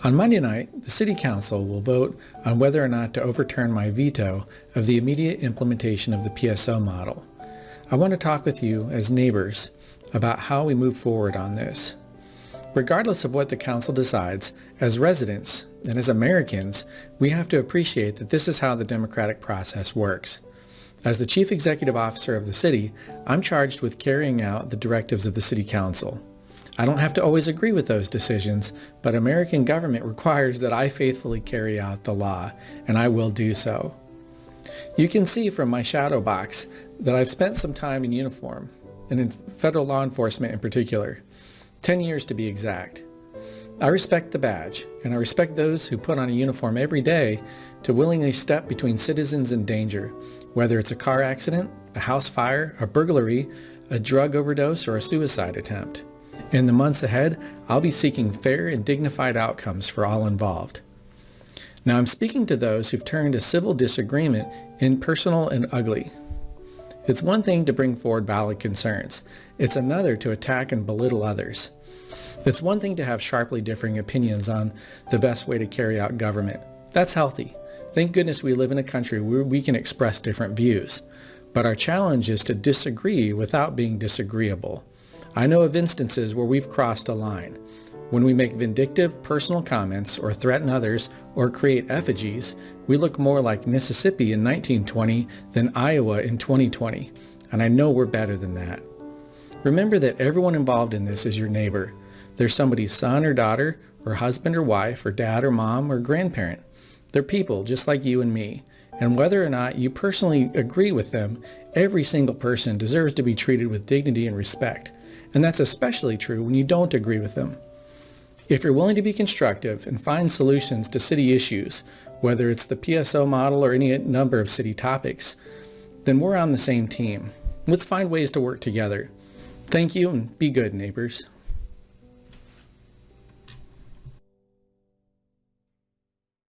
On Monday night, the City Council will vote on whether or not to overturn my veto of the immediate implementation of the PSO model. I want to talk with you as neighbors about how we move forward on this. Regardless of what the council decides, as residents and as Americans, we have to appreciate that this is how the democratic process works. As the Chief Executive Officer of the city, I'm charged with carrying out the directives of the City Council. I don't have to always agree with those decisions, but American government requires that I faithfully carry out the law, and I will do so. You can see from my shadow box that I've spent some time in uniform, and in federal law enforcement in particular, 10 years to be exact. I respect the badge, and I respect those who put on a uniform every day to willingly step between citizens and danger, whether it's a car accident, a house fire, a burglary, a drug overdose, or a suicide attempt. In the months ahead, I'll be seeking fair and dignified outcomes for all involved. Now I'm speaking to those who've turned a civil disagreement impersonal and ugly. It's one thing to bring forward valid concerns. It's another to attack and belittle others. It's one thing to have sharply differing opinions on the best way to carry out government. That's healthy. Thank goodness we live in a country where we can express different views. But our challenge is to disagree without being disagreeable. I know of instances where we've crossed a line. When we make vindictive personal comments or threaten others or create effigies, we look more like Mississippi in 1920 than Iowa in 2020. And I know we're better than that. Remember that everyone involved in this is your neighbor. They're somebody's son or daughter or husband or wife or dad or mom or grandparent. They're people just like you and me. And whether or not you personally agree with them, every single person deserves to be treated with dignity and respect. And that's especially true when you don't agree with them. If you're willing to be constructive and find solutions to city issues, whether it's the PSO model or any number of city topics, then we're on the same team. Let's find ways to work together. Thank you and be good, neighbors.